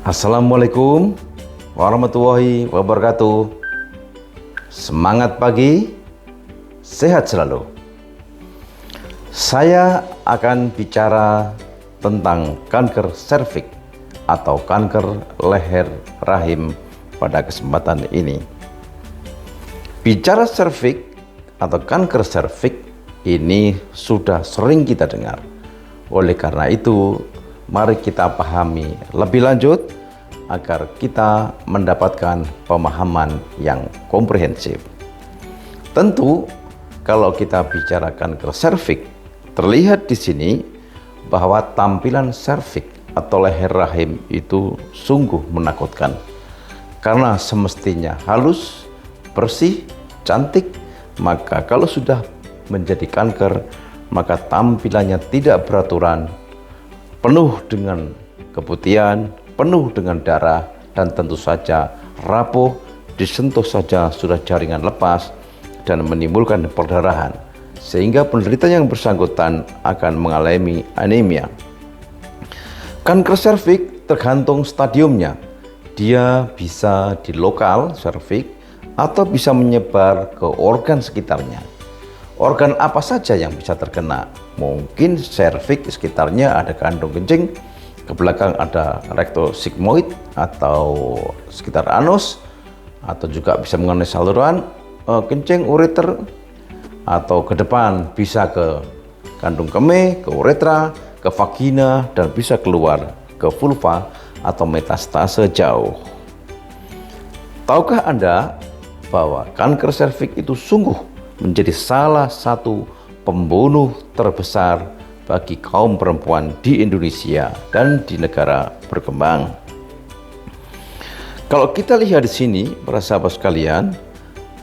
Assalamualaikum warahmatullahi wabarakatuh. Semangat pagi, sehat selalu. Saya akan bicara tentang kanker serviks atau kanker leher rahim pada kesempatan ini. Bicara serviks atau kanker serviks ini sudah sering kita dengar. Oleh karena itu, mari kita pahami lebih lanjut agar kita mendapatkan pemahaman yang komprehensif. Tentu, kalau kita bicara kanker serviks, terlihat di sini bahwa tampilan serviks atau leher rahim itu sungguh menakutkan. Karena semestinya halus, bersih, cantik, maka kalau sudah menjadi kanker, maka tampilannya tidak beraturan, penuh dengan keputihan, penuh dengan darah, dan tentu saja rapuh, disentuh saja sudah jaringan lepas dan menimbulkan perdarahan, sehingga penderita yang bersangkutan akan mengalami anemia. Kanker serviks tergantung stadiumnya. Dia bisa di lokal serviks atau bisa menyebar ke organ sekitarnya. Organ apa saja yang bisa terkena? Mungkin serviks sekitarnya ada kandung kencing, ke belakang ada rektosigmoid atau sekitar anus, atau juga bisa mengenai saluran kencing, ureter, atau ke depan bisa ke kandung kemih, ke uretra, ke vagina, dan bisa keluar ke vulva atau metastase jauh. Tahukah Anda bahwa kanker serviks itu sungguh menjadi salah satu pembunuh terbesar bagi kaum perempuan di Indonesia dan di negara berkembang? Kalau kita lihat di sini, para sahabat sekalian,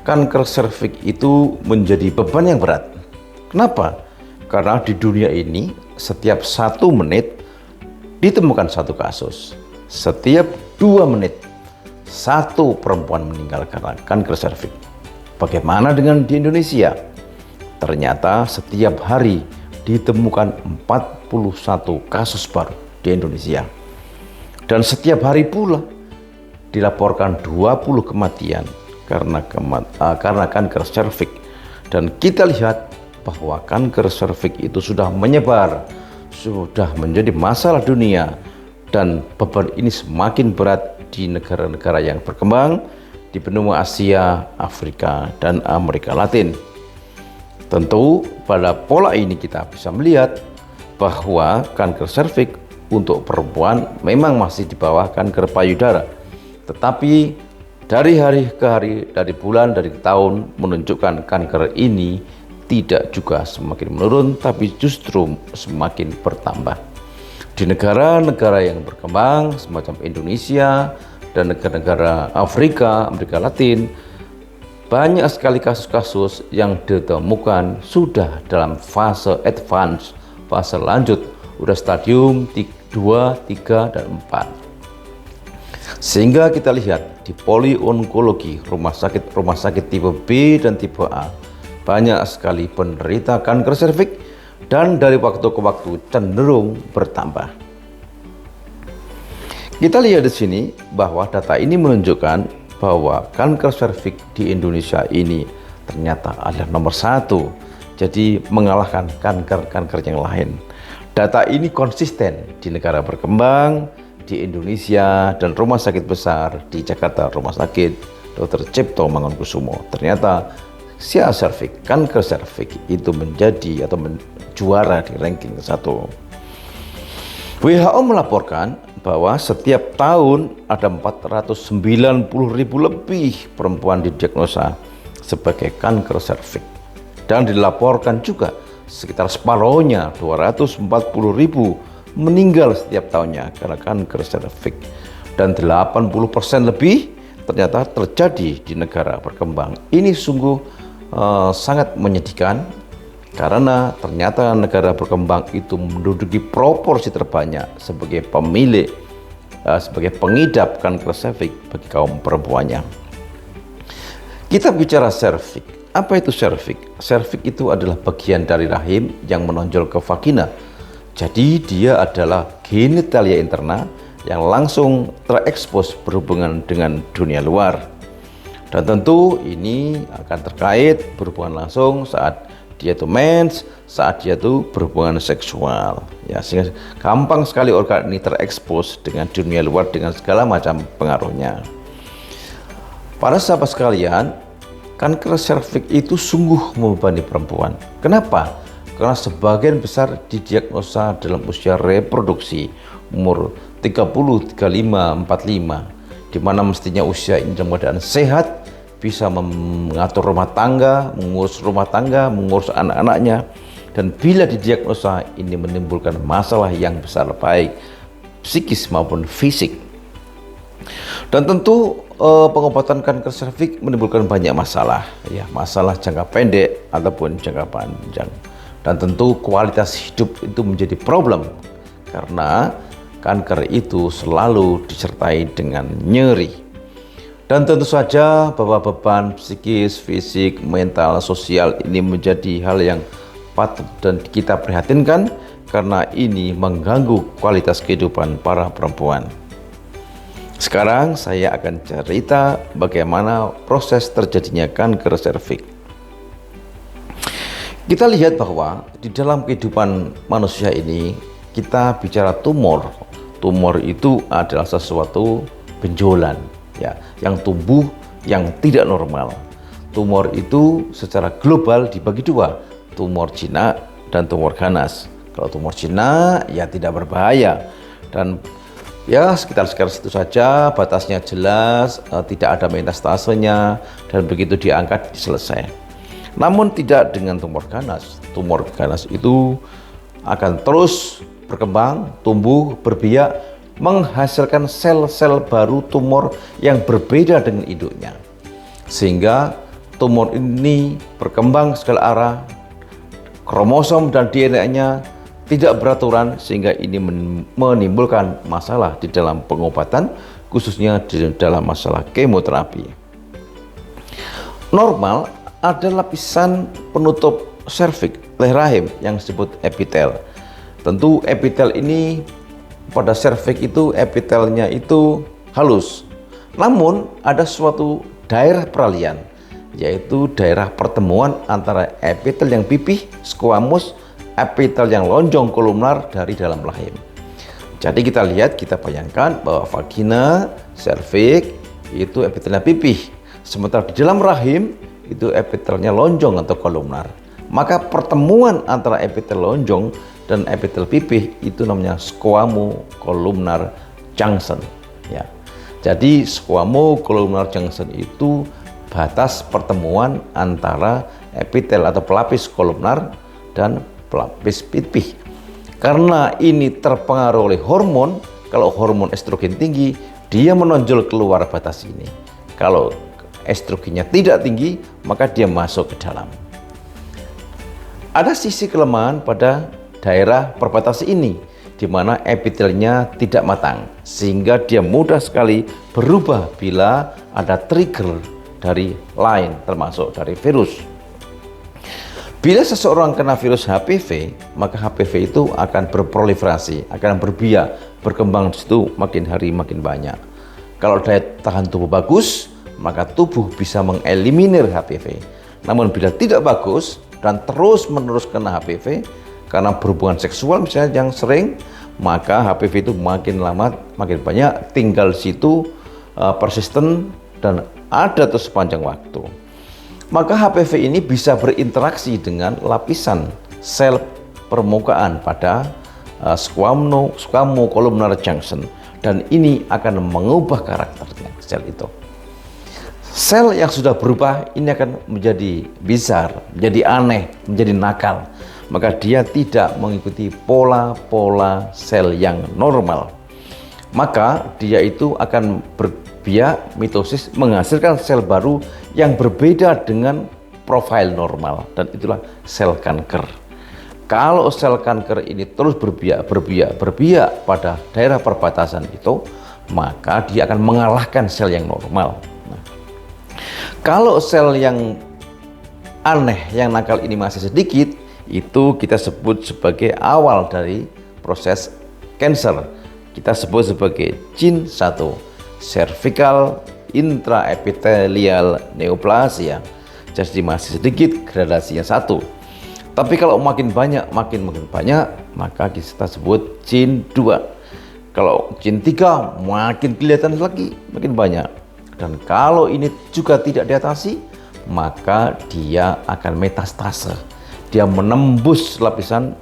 kanker serviks itu menjadi beban yang berat. Kenapa? Karena di dunia ini setiap 1 menit ditemukan 1 kasus. Setiap 2 menit 1 perempuan meninggal karena kanker serviks. Bagaimana dengan di Indonesia? Ternyata setiap hari ditemukan 41 kasus baru di Indonesia. Dan setiap hari pula dilaporkan 20 kematian karena kanker serviks. Dan kita lihat bahwa kanker serviks itu sudah menyebar, sudah menjadi masalah dunia, dan beban ini semakin berat di negara-negara yang berkembang, di benua Asia, Afrika, dan Amerika Latin. Tentu pada pola ini kita bisa melihat bahwa kanker serviks untuk perempuan memang masih di bawah kanker payudara. Tetapi dari hari ke hari, dari bulan, dari tahun menunjukkan kanker ini tidak juga semakin menurun, tapi justru semakin bertambah. Di negara-negara yang berkembang semacam Indonesia dan negara-negara Afrika, Amerika Latin, banyak sekali kasus-kasus yang ditemukan sudah dalam fase advance, fase lanjut, udah stadium 2, 3, dan 4. Sehingga kita lihat di polionkologi, rumah sakit tipe B dan tipe A, banyak sekali penderita kanker serviks dan dari waktu ke waktu cenderung bertambah. Kita lihat di sini bahwa data ini menunjukkan bahwa kanker serviks di Indonesia ini ternyata adalah nomor 1, jadi mengalahkan kanker-kanker yang lain. Data ini konsisten di negara berkembang, di Indonesia, dan rumah sakit besar di Jakarta, Rumah Sakit Dr. Cipto Mangunkusumo. Ternyata kanker serviks itu menjadi atau juara di ranking 1. WHO melaporkan bahwa setiap tahun ada 490.000 lebih perempuan didiagnosa sebagai kanker serviks, dan dilaporkan juga sekitar separuhnya 240.000 meninggal setiap tahunnya karena kanker serviks, dan 80% lebih ternyata terjadi di negara berkembang. Ini sungguh sangat menyedihkan, karena ternyata negara berkembang itu menduduki proporsi terbanyak sebagai pemilik, sebagai pengidap kanker serviks bagi kaum perempuannya. Kita bicara serviks. Apa itu serviks? Serviks itu adalah bagian dari rahim yang menonjol ke vagina. Jadi dia adalah genitalia interna yang langsung terekspos berhubungan dengan dunia luar. Dan tentu ini akan terkait berhubungan langsung saat dia itu mens, saat dia itu berhubungan seksual. Ya, sehingga gampang sekali organ ini terekspos dengan dunia luar dengan segala macam pengaruhnya. Para sahabat sekalian, kanker serviks itu sungguh membebani perempuan. Kenapa? Karena sebagian besar didiagnosa dalam usia reproduksi, umur 30, 35, 45, di mana mestinya usia ini dalam keadaan sehat, bisa mengatur rumah tangga, mengurus anak-anaknya, dan bila didiagnosa ini menimbulkan masalah yang besar baik psikis maupun fisik. Dan tentu pengobatan kanker serviks menimbulkan banyak masalah, ya, masalah jangka pendek ataupun jangka panjang. Dan tentu kualitas hidup itu menjadi problem karena kanker itu selalu disertai dengan nyeri. Dan tentu saja bahwa beban psikis, fisik, mental, sosial ini menjadi hal yang patut dan kita prihatinkan karena ini mengganggu kualitas kehidupan para perempuan. Sekarang saya akan cerita bagaimana proses terjadinya kanker serviks. Kita lihat bahwa di dalam kehidupan manusia ini kita bicara tumor. Tumor itu adalah sesuatu benjolan, ya, yang tumbuh yang tidak normal. Tumor itu secara global dibagi dua, tumor jinak dan tumor ganas. Kalau tumor jinak ya tidak berbahaya dan ya sekitar situ saja, batasnya jelas, tidak ada metastasenya dan begitu diangkat selesai. Namun tidak dengan tumor ganas. Tumor ganas itu akan terus berkembang, tumbuh, berbiak, menghasilkan sel-sel baru tumor yang berbeda dengan induknya. Sehingga tumor ini berkembang segala arah, kromosom dan DNA-nya tidak beraturan, sehingga ini menimbulkan masalah di dalam pengobatan, khususnya di dalam masalah kemoterapi. Normal ada lapisan penutup serviks leher rahim yang disebut epitel. Tentu epitel ini pada serviks itu epitelnya itu halus. Namun ada suatu daerah peralihan, yaitu daerah pertemuan antara epitel yang pipih, squamous, epitel yang lonjong kolumnar dari dalam rahim. Jadi kita lihat, kita bayangkan bahwa vagina, serviks itu epitelnya pipih, sementara di dalam rahim itu epitelnya lonjong atau kolumnar. Maka pertemuan antara epitel lonjong dan epitel pipih itu namanya squamocolumnar junction, ya. Jadi squamocolumnar junction itu batas pertemuan antara epitel atau pelapis kolumnar dan pelapis pipih. Karena ini terpengaruh oleh hormon, kalau hormon estrogen tinggi, dia menonjol keluar batas ini. Kalau estrogennya tidak tinggi, maka dia masuk ke dalam. Ada sisi kelemahan pada daerah perbatasan ini, di mana epitelnya tidak matang, sehingga dia mudah sekali berubah bila ada trigger dari lain, termasuk dari virus. Bila seseorang kena virus HPV, maka HPV itu akan berproliferasi, akan berbiak, berkembang di situ makin hari makin banyak. Kalau daya tahan tubuh bagus, maka tubuh bisa mengeliminir HPV. Namun bila tidak bagus dan terus-menerus kena HPV karena berhubungan seksual misalnya yang sering, maka HPV itu makin lama makin banyak tinggal di situ, persisten dan ada terus sepanjang waktu. Maka HPV ini bisa berinteraksi dengan lapisan sel permukaan pada squamocolumnar junction, dan ini akan mengubah karakternya sel itu. Sel yang sudah berubah ini akan menjadi bizar, menjadi aneh, menjadi nakal. Maka dia tidak mengikuti pola-pola sel yang normal. Maka dia itu akan berbiak, mitosis, menghasilkan sel baru yang berbeda dengan profil normal. Dan itulah sel kanker. Kalau sel kanker ini terus berbiak pada daerah perbatasan itu, maka dia akan mengalahkan sel yang normal. Kalau sel yang aneh, yang nakal ini masih sedikit, itu kita sebut sebagai awal dari proses cancer. kita sebut sebagai CIN 1, cervical intraepithelial neoplasia. Jadi masih sedikit gradasinya 1. Tapi kalau makin banyak, maka kita sebut CIN 2. Kalau CIN 3 makin kelihatan lagi, makin banyak. Dan kalau ini juga tidak diatasi, maka dia akan metastase. Dia menembus lapisan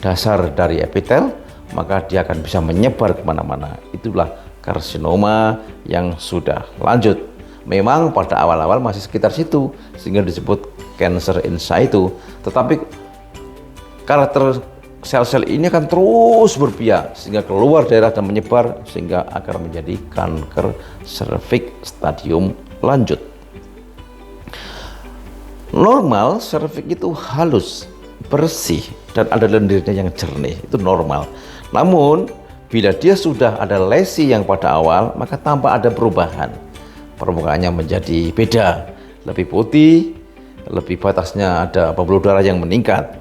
dasar dari epitel, maka dia akan bisa menyebar kemana-mana. Itulah karsinoma yang sudah lanjut. Memang pada awal-awal masih sekitar situ, sehingga disebut cancer in situ. Tetapi karakter sel-sel ini akan terus berpihak sehingga keluar daerah dan menyebar, sehingga akan menjadi kanker serviks stadium lanjut. Normal serviks itu halus, bersih, dan ada lendirnya yang jernih, itu normal. Namun bila dia sudah ada lesi yang pada awal, maka tampak ada perubahan. Permukaannya menjadi beda, lebih putih, lebih batasnya ada pembuluh darah yang meningkat.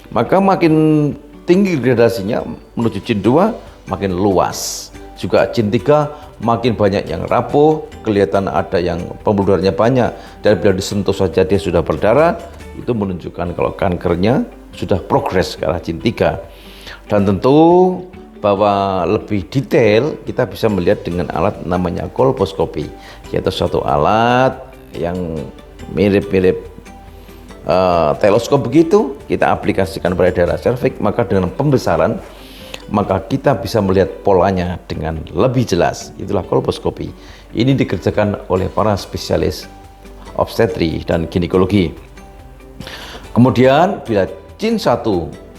Maka makin tinggi gradasinya menuju CIN 2, makin luas. Juga CIN 3 makin banyak yang rapuh, kelihatan ada yang pembuluh darahnya banyak, dan bila disentuh saja dia sudah berdarah, itu menunjukkan kalau kankernya sudah progres ke arah CIN 3. Dan tentu bahwa lebih detail kita bisa melihat dengan alat namanya kolposkopi, yaitu suatu alat yang mirip-mirip teleskop begitu, kita aplikasikan pada daerah serviks, maka dengan pembesaran maka kita bisa melihat polanya dengan lebih jelas. Itulah kolposkopi. Ini dikerjakan oleh para spesialis obstetri dan ginekologi. Kemudian bila CIN 1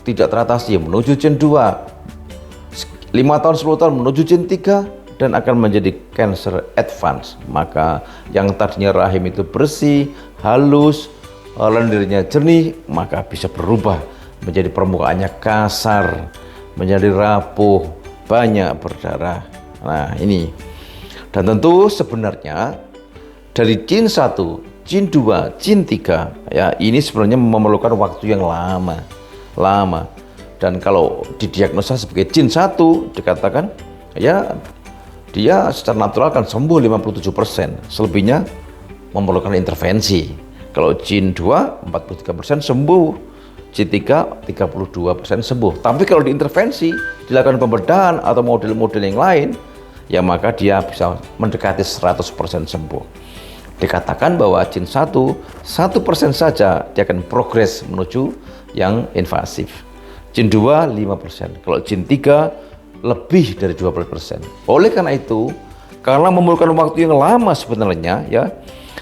tidak teratasi, menuju CIN 2, 5 tahun 10 tahun menuju CIN 3, dan akan menjadi cancer advance. Maka yang tadinya rahim itu bersih, halus, lendirnya jernih, maka bisa berubah menjadi permukaannya kasar, menjadi rapuh, banyak berdarah. Nah ini. Dan tentu sebenarnya dari CIN 1, CIN 2, CIN 3 ya, ini sebenarnya memerlukan waktu yang lama. Dan kalau didiagnosa sebagai CIN 1, dikatakan ya dia secara natural akan sembuh 57%, selebihnya memerlukan intervensi. Kalau CIN 2 43% sembuh, CIN 3 32% sembuh. Tapi kalau diintervensi, dilakukan pembedahan atau model-model yang lain, ya maka dia bisa mendekati 100% sembuh. Dikatakan bahwa CIN 1% saja dia akan progres menuju yang invasif. CIN 2 5%, kalau CIN 3 lebih dari 12%. Oleh karena itu, karena memerlukan waktu yang lama sebenarnya ya,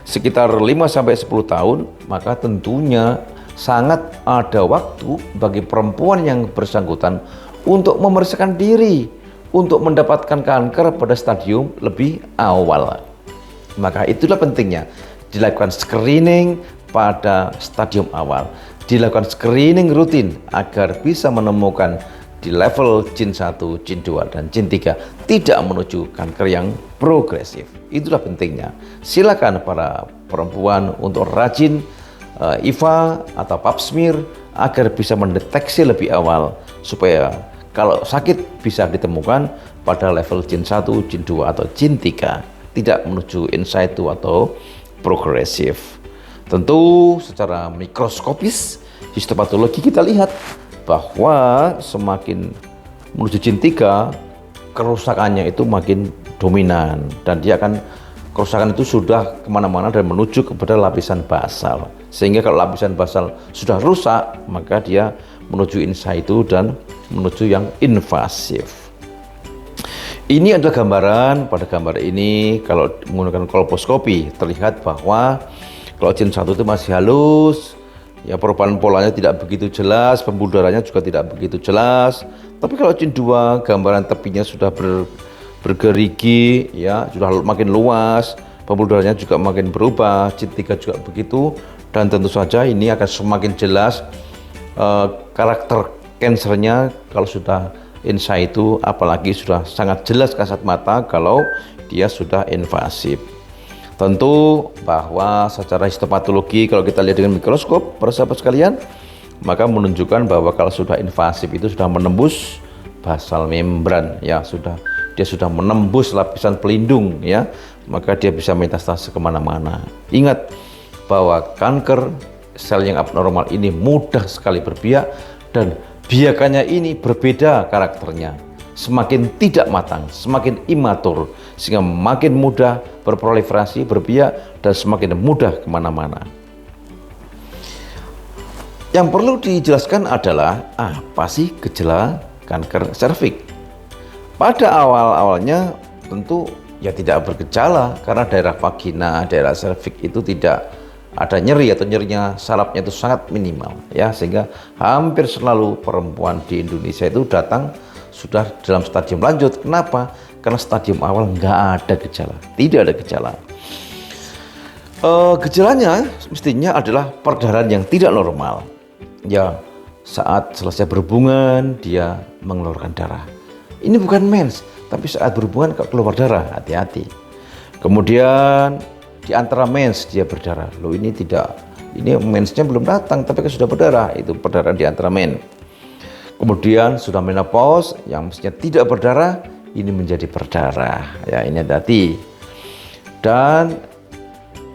sekitar 5-10 tahun, maka tentunya sangat ada waktu bagi perempuan yang bersangkutan untuk memeriksakan diri untuk mendapatkan kanker pada stadium lebih awal. Maka itulah pentingnya dilakukan screening pada stadium awal, dilakukan screening rutin agar bisa menemukan di level CIN 1, CIN 2, dan CIN 3 tidak menuju kanker yang progresif. Itulah pentingnya. Silakan para perempuan untuk rajin IVA atau pap smear agar bisa mendeteksi lebih awal, supaya kalau sakit bisa ditemukan pada level CIN 1, CIN 2, atau CIN 3, tidak menuju in situ atau progresif. Tentu secara mikroskopis histopatologi kita lihat bahwa semakin menuju CIN 3, kerusakannya itu makin dominan, dan dia akan kerusakan itu sudah kemana-mana dan menuju kepada lapisan basal. Sehingga kalau lapisan basal sudah rusak, maka dia menuju in situ dan menuju yang invasif. Ini adalah gambaran. Pada gambar ini kalau menggunakan kolposkopi terlihat bahwa kalau CIN 1 itu masih halus, ya perubahan polanya tidak begitu jelas, pembuluh darahnya juga tidak begitu jelas. Tapi kalau CIN 2 gambaran tepinya sudah bergerigi, ya sudah makin luas, pembuluh darahnya juga makin berubah. CIN 3 juga begitu, dan tentu saja ini akan semakin jelas karakter kansernya kalau sudah in situ, apalagi sudah sangat jelas kasat mata kalau dia sudah invasif. Tentu bahwa secara histopatologi kalau kita lihat dengan mikroskop, para sahabat sekalian, maka menunjukkan bahwa kalau sudah invasif itu sudah menembus basal membran, ya dia sudah menembus lapisan pelindung, ya, maka dia bisa metastase kemana-mana. Ingat bahwa kanker sel yang abnormal ini mudah sekali berbiak, dan biakannya ini berbeda karakternya. Semakin tidak matang, semakin imatur, sehingga makin mudah berproliferasi, berbiak, dan semakin mudah kemana-mana. Yang perlu dijelaskan adalah apa sih gejala kanker serviks? Pada awal-awalnya tentu ya tidak bergejala, karena daerah vagina, daerah serviks itu tidak ada nyeri, atau nyerinya sarafnya itu sangat minimal, ya, sehingga hampir selalu perempuan di Indonesia itu datang sudah dalam stadium lanjut. Kenapa? Karena stadium awal nggak ada gejala, tidak ada gejala. Gejalanya mestinya adalah perdarahan yang tidak normal, ya, saat selesai berhubungan dia mengeluarkan darah. Ini bukan mens, tapi saat berhubungan keluar darah, hati-hati. Kemudian di antara mens dia berdarah. Loh, ini tidak, ini mensnya belum datang tapi sudah berdarah, itu perdarahan di antara mens. Kemudian sudah menopause, yang mestinya tidak berdarah, ini menjadi berdarah, ya, ini hati. Dan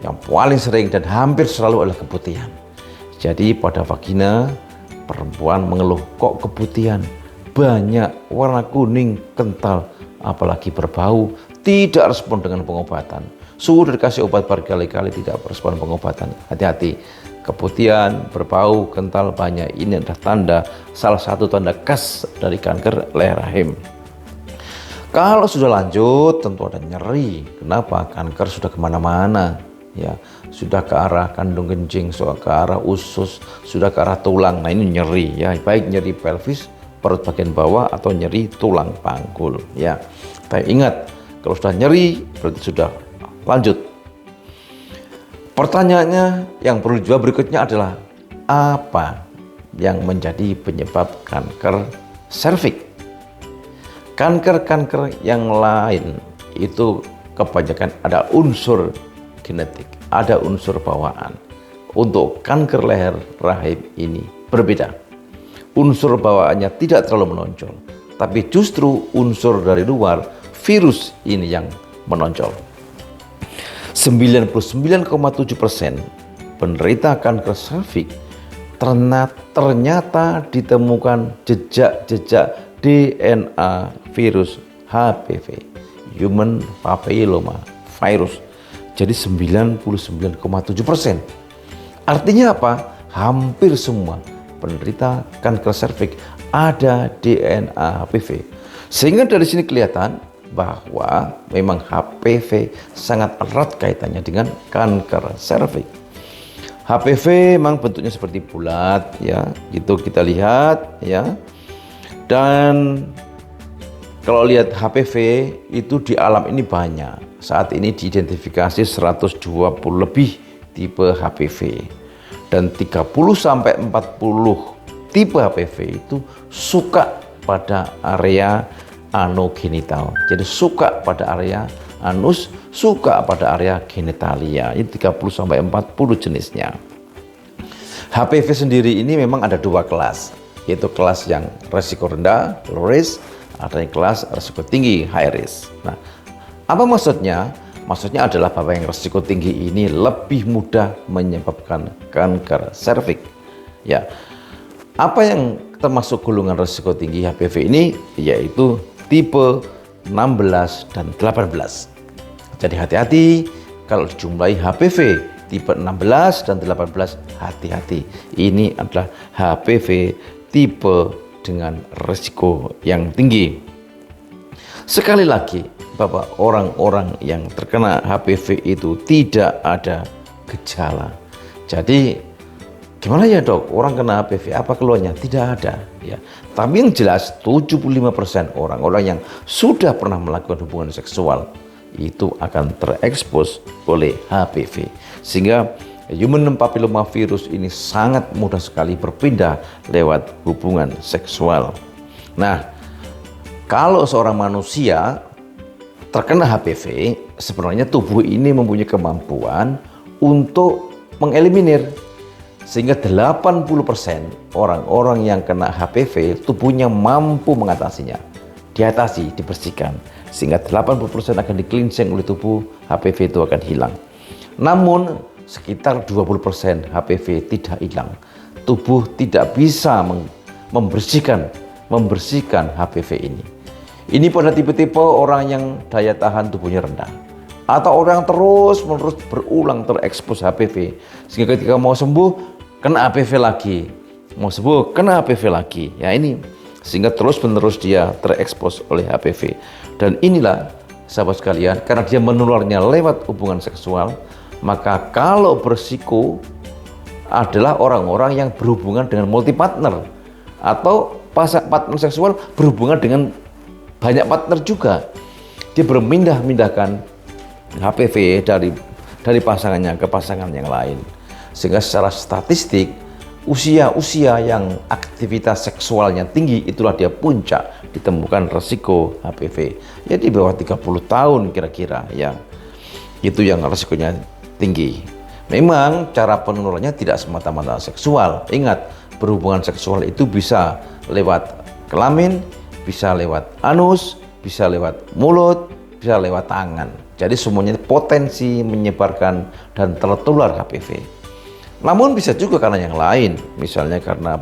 yang paling sering dan hampir selalu adalah keputihan. Jadi pada vagina perempuan mengeluh, kok keputihan, banyak, warna kuning, kental, apalagi berbau, tidak respon dengan pengobatan. Sudah dikasih obat berkali-kali tidak respon pengobatan. Hati-hati, keputihan, berbau, kental, banyak, ini adalah tanda, salah satu tanda khas dari kanker leher rahim. Kalau sudah lanjut tentu ada nyeri. Kenapa? Kanker sudah kemana-mana, ya, sudah ke arah kandung kencing, sudah ke arah usus, sudah ke arah tulang. Nah, ini nyeri, ya, baik nyeri pelvis, perut bagian bawah, atau nyeri tulang panggul, ya. Tapi ingat, kalau sudah nyeri berarti sudah lanjut. Pertanyaannya yang perlu dijawab berikutnya adalah apa yang menjadi penyebab kanker serviks? Kanker-kanker yang lain itu kebanyakan ada unsur genetik, ada unsur bawaan. Untuk kanker leher rahim ini berbeda. Unsur bawaannya tidak terlalu menonjol, tapi justru unsur dari luar, virus ini yang menonjol. 99,7% penderita kanker serviks ternyata ditemukan jejak-jejak DNA virus HPV, Human Papilloma Virus. Jadi 99,7%. Artinya apa? Hampir semua penderita kanker serviks ada DNA HPV. Sehingga dari sini kelihatan bahwa memang HPV sangat erat kaitannya dengan kanker serviks. HPV memang bentuknya seperti bulat, ya, itu kita lihat, ya. Dan kalau lihat HPV itu di alam ini banyak. Saat ini diidentifikasi 120 lebih tipe HPV, dan 30 sampai 40 tipe HPV itu suka pada area anogenital. Jadi suka pada area anus, suka pada area genitalia. Ini 30 sampai 40 jenisnya. HPV sendiri ini memang ada dua kelas, yaitu kelas yang resiko rendah, low risk, ada yang kelas resiko tinggi, high risk. Nah, apa maksudnya? Maksudnya adalah bahwa yang resiko tinggi ini lebih mudah menyebabkan kanker serviks. Ya, apa yang termasuk golongan resiko tinggi HPV ini? Yaitu tipe 16 dan 18. Jadi hati-hati kalau dijumlahi HPV tipe 16 dan 18, hati-hati. Ini adalah HPV tipe dengan risiko yang tinggi. Sekali lagi, bahwa orang-orang yang terkena HPV itu tidak ada gejala. Jadi gimana ya dok, orang kena HPV apa keluhannya? Tidak ada, ya. Tapi yang jelas 75% orang-orang yang sudah pernah melakukan hubungan seksual itu akan terekspos oleh HPV. Sehingga human papilloma virus ini sangat mudah sekali berpindah lewat hubungan seksual. Nah, kalau seorang manusia terkena HPV, sebenarnya tubuh ini mempunyai kemampuan untuk mengeliminir. Sehingga 80% orang-orang yang kena HPV tubuhnya mampu mengatasinya. diatasi, dibersihkan. Sehingga 80% akan di-cleansing oleh tubuh, HPV itu akan hilang. Namun sekitar 20% HPV tidak hilang. Tubuh tidak bisa membersihkan HPV ini. Ini pada tipe-tipe orang yang daya tahan tubuhnya rendah, atau orang terus-menerus berulang terekspos HPV, sehingga ketika mau sembuh kena HPV lagi, mau sembuh kena HPV lagi. Ya ini, sehingga terus-menerus dia terekspos oleh HPV. Dan inilah sahabat sekalian, karena dia menularnya lewat hubungan seksual, maka kalau berisiko adalah orang-orang yang berhubungan dengan multi partner, atau partner seksual berhubungan dengan banyak partner juga. Dia berpindah-pindahkan HPV dari pasangannya ke pasangan yang lain. Sehingga secara statistik, usia yang aktivitas seksualnya tinggi, itulah dia puncak ditemukan resiko HPV. Ya di bawah 30 tahun kira-kira ya. Itu yang resikonya tinggi. Memang cara penularannya tidak semata-mata seksual. Ingat, berhubungan seksual itu bisa lewat kelamin, bisa lewat anus, bisa lewat mulut, bisa lewat tangan. Jadi semuanya potensi menyebarkan dan tertular HPV. Namun bisa juga karena yang lain, misalnya karena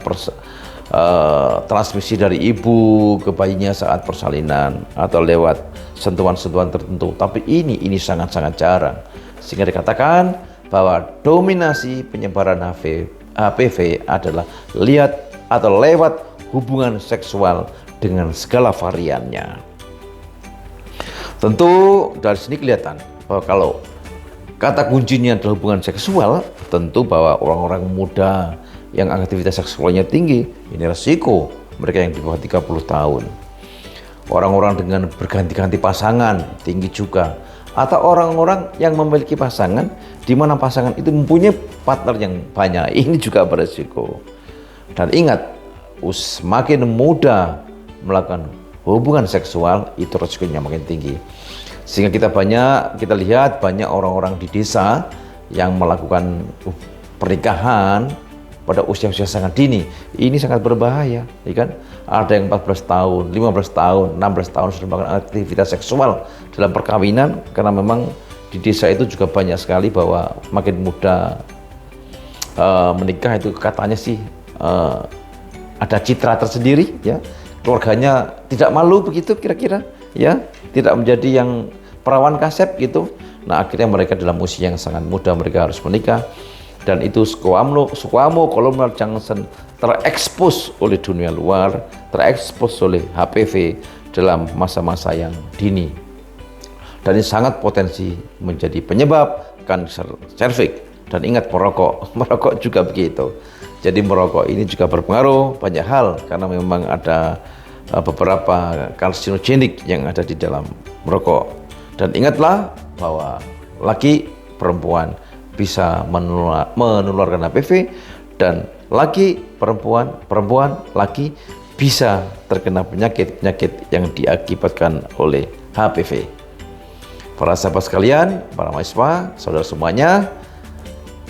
transmisi dari ibu ke bayinya saat persalinan, atau lewat sentuhan-sentuhan tertentu. Tapi ini sangat-sangat jarang. Sehingga dikatakan bahwa dominasi penyebaran HPV adalah lewat hubungan seksual dengan segala variannya. Tentu dari sini kelihatan bahwa kalau kata kuncinya adalah hubungan seksual, tentu bahwa orang-orang muda yang aktivitas seksualnya tinggi, ini resiko mereka yang di bawah 30 tahun. Orang-orang dengan berganti-ganti pasangan tinggi juga, atau orang-orang yang memiliki pasangan di mana pasangan itu mempunyai partner yang banyak, ini juga beresiko. Dan ingat, semakin muda melakukan hubungan seksual, itu resikonya makin tinggi. Sehingga kita lihat banyak orang-orang di desa yang melakukan pernikahan pada usia-usia sangat dini. Ini sangat berbahaya, ya kan? Ada yang 14 tahun, 15 tahun, 16 tahun sudah melakukan aktivitas seksual dalam perkawinan, karena memang di desa itu juga banyak sekali bahwa makin muda menikah itu katanya sih ada citra tersendiri, ya, keluarganya tidak malu begitu kira-kira, ya, tidak menjadi yang perawan kasep gitu. Nah akhirnya mereka dalam usia yang sangat muda mereka harus menikah, dan itu squamous Johnson terekspos oleh dunia luar, terekspos oleh HPV dalam masa-masa yang dini, dan ini sangat potensi menjadi penyebab kanker serviks. Dan ingat, merokok juga begitu. Jadi merokok ini juga berpengaruh banyak hal, karena memang ada beberapa karsinogenik yang ada di dalam merokok. Dan ingatlah bahwa laki perempuan bisa menularkan HPV, dan laki perempuan laki bisa terkena penyakit yang diakibatkan oleh HPV. Para sahabat sekalian, para mahasiswa, saudara semuanya,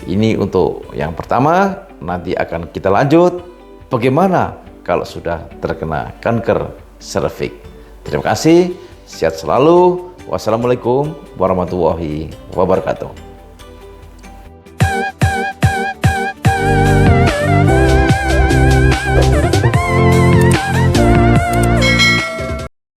ini untuk yang pertama. Nanti akan kita lanjut bagaimana kalau sudah terkena kanker serviks. Terima kasih, sehat selalu. Wassalamualaikum warahmatullahi wabarakatuh.